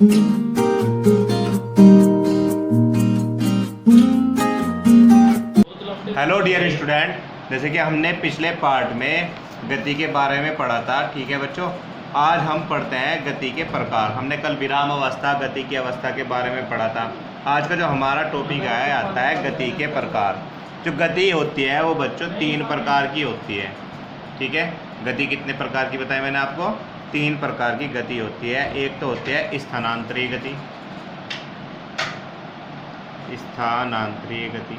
Hello dear student, जैसे कि हमने पिछले पार्ट में गति के बारे में पढ़ा था। ठीक है बच्चों, आज हम पढ़ते हैं गति के प्रकार। हमने कल विराम अवस्था, गति की अवस्था के बारे में पढ़ा था। आज का जो हमारा टॉपिक आता है गति के प्रकार। जो गति होती है वो बच्चों 3 प्रकार की होती है। ठीक है, गति कितने प्रकार की बताई मैंने आपको? 3 प्रकार की गति होती है। एक तो होती है स्थानांतरीय गति, स्थानांतरीय गति।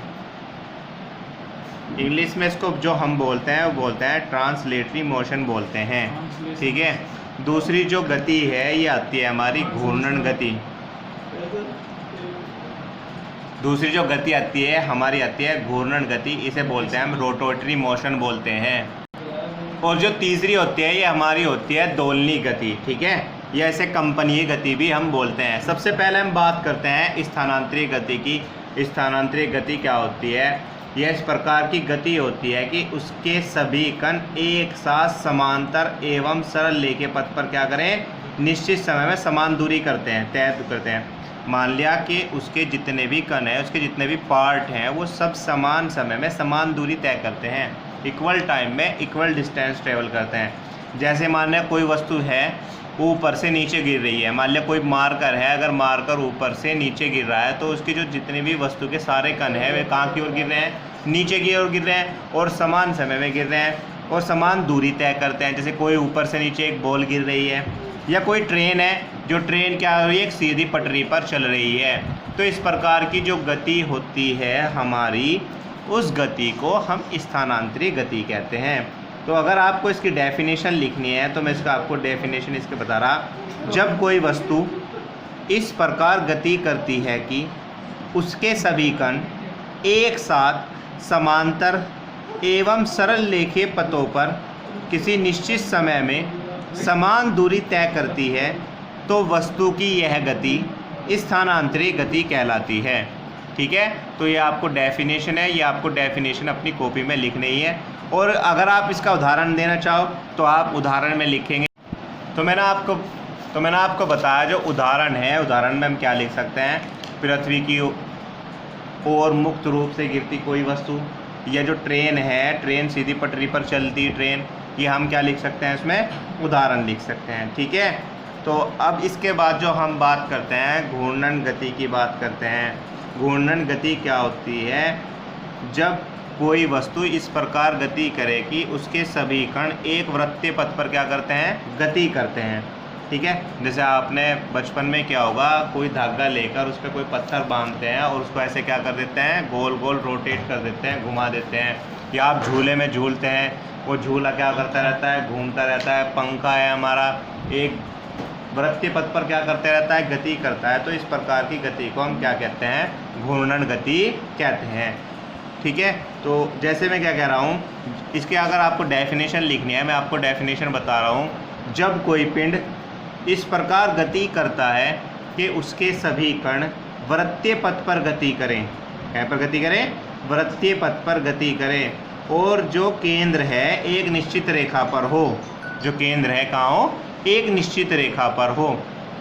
इंग्लिश में इसको जो हम बोलते हैं वो बोलते हैं ट्रांसलेटरी मोशन बोलते हैं। ठीक है, दूसरी जो गति है ये आती है हमारी घूर्णन गति। दूसरी जो गति आती है हमारी आती है घूर्णन गति, इसे बोलते हैं हम रोटेटरी मोशन बोलते हैं। और जो तीसरी होती है ये हमारी होती है दोलनी गति। ठीक है, या इसे कंपनीय गति भी हम बोलते हैं। सबसे पहले हम बात करते हैं स्थानांतरित गति की। स्थानांतरित गति क्या होती है? यह इस प्रकार की गति होती है कि उसके सभी कण एक साथ समांतर एवं सरल रेखीय पथ पर क्या करें? निश्चित समय में समान दूरी करते हैं, तय करते हैं। मान लिया कि उसके जितने भी कण हैं, उसके जितने भी पार्ट हैं, वो सब समान समय में समान दूरी तय करते हैं। इक्वल टाइम में इक्वल डिस्टेंस ट्रेवल करते हैं। जैसे मान लिया कोई वस्तु है ऊपर से नीचे गिर रही है। मान लिया कोई मार्कर है, अगर मार्कर ऊपर से नीचे गिर रहा है तो उसकी जो जितने भी वस्तु के सारे कण हैं वे कहाँ की ओर गिर रहे हैं? नीचे की ओर गिर रहे हैं और समान समय में गिर रहे हैं और समान दूरी तय करते हैं। जैसे कोई ऊपर से नीचे एक बॉल गिर रही है, या कोई ट्रेन है, जो ट्रेन क्या हो रही है? एक सीधी पटरी पर चल रही है। तो इस प्रकार की जो गति होती है हमारी, उस गति को हम स्थानांतरित गति कहते हैं। तो अगर आपको इसकी डेफिनेशन लिखनी है तो मैं इसका आपको डेफिनेशन इसके बता रहा। जब कोई वस्तु इस प्रकार गति करती है कि उसके सभी कण एक साथ समांतर एवं सरल रेखीय पथों पर किसी निश्चित समय में समान दूरी तय करती है, तो वस्तु की यह गति स्थानांतरित गति कहलाती है। ठीक है, तो ये आपको डेफिनेशन है, ये आपको डेफिनेशन अपनी कॉपी में लिखनी ही है। और अगर आप इसका उदाहरण देना चाहो तो आप उदाहरण में लिखेंगे। तो मैंने आपको बताया जो उदाहरण है, उदाहरण में हम क्या लिख सकते हैं? पृथ्वी की ओर मुक्त रूप से गिरती कोई वस्तु, या जो ट्रेन है, ट्रेन सीधी पटरी पर चलती ट्रेन, ये हम क्या लिख सकते हैं? इसमें उदाहरण लिख सकते हैं। ठीक है, तो अब इसके बाद जो हम बात करते हैं घूर्णन गति की बात करते हैं। घूर्णन गति क्या होती है? जब कोई वस्तु इस प्रकार गति करे कि उसके सभी कण एक वृत्तीय पथ पर क्या करते हैं? गति करते हैं। ठीक है, जैसे आपने बचपन में क्या होगा, कोई धागा लेकर उस पर कोई पत्थर बांधते हैं और उसको ऐसे क्या कर देते हैं? गोल गोल रोटेट कर देते हैं, घुमा देते हैं। या आप झूले में झूलते हैं, वो झूला क्या करता रहता है? घूमता रहता है। पंखा है हमारा, एक वृत्तीय पथ पर क्या करते रहता है? गति करता है। तो इस प्रकार की गति को हम क्या कहते हैं? घूर्णन गति कहते हैं। ठीक है, तो जैसे मैं क्या कह रहा हूँ, इसके अगर आपको डेफिनेशन लिखनी है, मैं आपको डेफिनेशन बता रहा हूँ। जब कोई पिंड इस प्रकार गति करता है कि उसके सभी कण वृत्तीय पथ पर गति करें, क्या पर गति करें? वृत्तीय पथ पर गति करें, और जो केंद्र है एक निश्चित रेखा पर हो, जो केंद्र है कहाँ हो? एक निश्चित रेखा पर हो,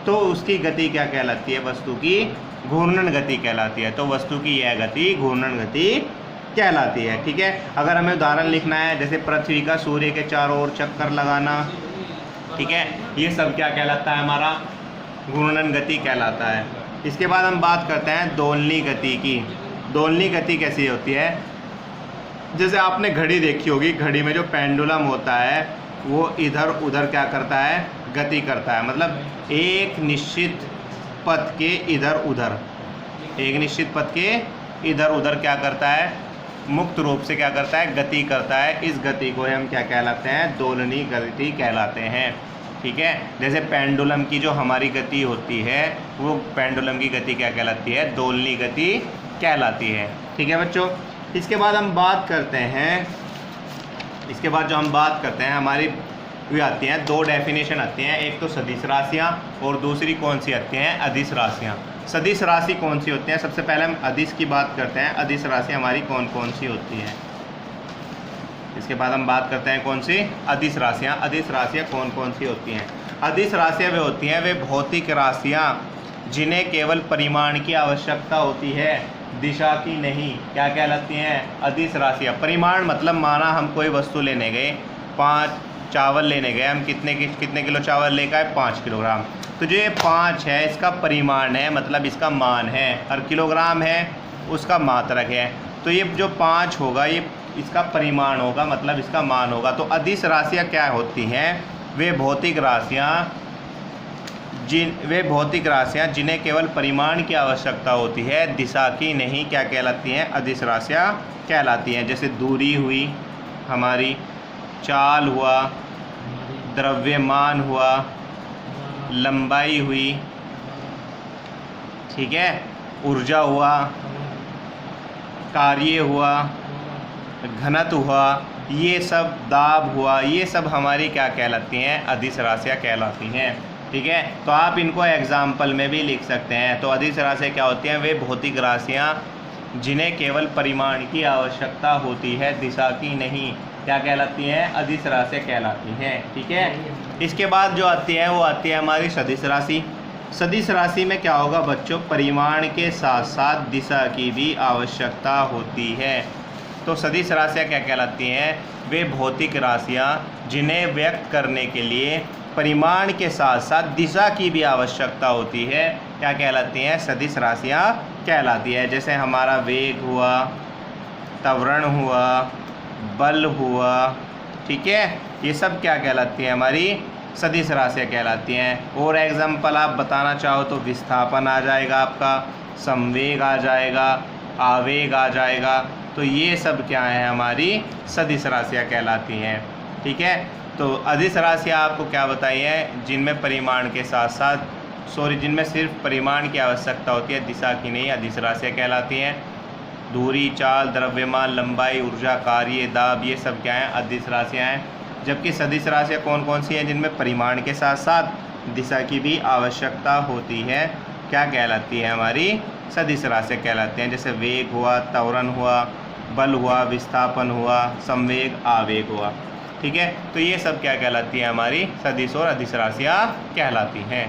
तो उसकी गति क्या कहलाती है? वस्तु की घूर्णन गति कहलाती है। तो वस्तु की यह गति घूर्णन गति कहलाती है। ठीक है, अगर हमें उदाहरण लिखना है, जैसे पृथ्वी का सूर्य के चारों ओर चक्कर लगाना, ठीक है, ये सब क्या कहलाता है? हमारा घूर्णन गति कहलाता है। इसके बाद हम बात करते हैं दोलनी गति की। दोलनी गति कैसी होती है? जैसे आपने घड़ी देखी होगी, घड़ी में जो पेंडुलम होता है वो इधर उधर क्या करता है? गति करता है। मतलब एक निश्चित पथ के इधर उधर, एक निश्चित पथ के इधर उधर क्या करता है? मुक्त रूप से क्या करता है? गति करता है। इस गति को हम क्या कहलाते हैं? दोलनी गति कहलाते हैं। ठीक है, जैसे पेंडुलम की जो हमारी गति होती है, वो पेंडुलम की गति क्या कहलाती है? दोलनी गति कहलाती है। ठीक है बच्चों, इसके बाद हम बात करते हैं, इसके बाद जो हम बात करते हैं हमारी वे आती हैं, 2 डेफिनेशन आती हैं। एक तो सदिश राशियाँ और दूसरी कौन सी आती हैं? अदिश राशियाँ। सदिश राशि कौन सी होती हैं? सबसे पहले हम अदिश की बात करते हैं। अदिश राशि हमारी कौन कौन सी होती हैं? इसके बाद हम बात करते हैं कौन सी? अदिश राशियाँ। अदिश राशियाँ कौन कौन सी होती हैं? अदिश राशियाँ वे होती हैं, वे भौतिक राशियाँ जिन्हें केवल परिमाण की आवश्यकता होती है, दिशा की नहीं, क्या कहलाती हैं? अदिश राशियाँ। परिमाण मतलब माना हम कोई वस्तु लेने गए, 5 चावल लेने गए, हम कितने किलो चावल लेकर आए? 5 किलोग्राम। तो जो ये 5 है इसका परिमाण है, मतलब इसका मान है, और किलोग्राम है उसका मात्रक है। तो ये जो 5 होगा ये इसका परिमाण होगा, मतलब इसका मान होगा। तो अदिश राशियाँ क्या होती हैं? वे भौतिक राशियाँ जिन्हें केवल परिमाण की आवश्यकता होती है, दिशा की नहीं, क्या कहलाती हैं? अदिश राशियाँ कहलाती हैं। जैसे दूरी हुई हमारी, चाल हुआ, द्रव्यमान हुआ, लंबाई हुई, ठीक है, ऊर्जा हुआ, कार्य हुआ, घनत्व हुआ, ये सब, दाब हुआ, ये सब हमारी क्या कहलाती हैं? अदिश राशियाँ कहलाती हैं। ठीक है, तो आप इनको एग्जाम्पल में भी लिख सकते हैं। तो अदिश राशियाँ क्या होती हैं? वे भौतिक राशियाँ जिन्हें केवल परिमाण की आवश्यकता होती है, दिशा की नहीं, क्या कहलाती हैं? अदिश राशियाँ कहलाती हैं। ठीक है, इसके बाद जो आती है वो आती है हमारी सदिश राशि। सदिश राशि में क्या होगा बच्चों? परिमाण के साथ साथ दिशा की भी आवश्यकता होती है। तो सदिश राशियाँ क्या कहलाती हैं? वे भौतिक राशियाँ जिन्हें व्यक्त करने के लिए परिमाण के साथ साथ दिशा की भी आवश्यकता होती है, क्या कहलाती हैं? सदिश राशियाँ कहलाती है। जैसे हमारा वेग हुआ, त्वरण हुआ, बल हुआ, ठीक है, ये सब क्या कहलाती हैं? हमारी सदिश राशियाँ कहलाती हैं। और एग्जाम्पल आप बताना चाहो तो विस्थापन आ जाएगा आपका, संवेग आ जाएगा, आवेग आ जाएगा। तो ये सब क्या है? हमारी सदिश राशियाँ कहलाती हैं। ठीक है, तो अदिश राशियाँ आपको क्या बताई है? जिनमें परिमाण के साथ साथ जिनमें सिर्फ परिमाण की आवश्यकता होती है, दिशा की नहीं, अदिश राशियाँ कहलाती हैं। दूरी, चाल, द्रव्यमान, लंबाई, ऊर्जा, कार्य, दाब, ये सब क्या हैं? अदिश राशियाँ हैं। जबकि सदिश राशियाँ कौन कौन सी हैं? जिनमें परिमाण के साथ साथ दिशा की भी आवश्यकता होती है, क्या कहलाती है? हमारी सदिश राशियाँ कहलाती हैं। जैसे वेग हुआ, त्वरण हुआ, बल हुआ, विस्थापन हुआ, संवेग, आवेग हुआ। ठीक है, तो ये सब क्या कहलाती है? हमारी सदिश और अदिश राशियाँ कहलाती हैं।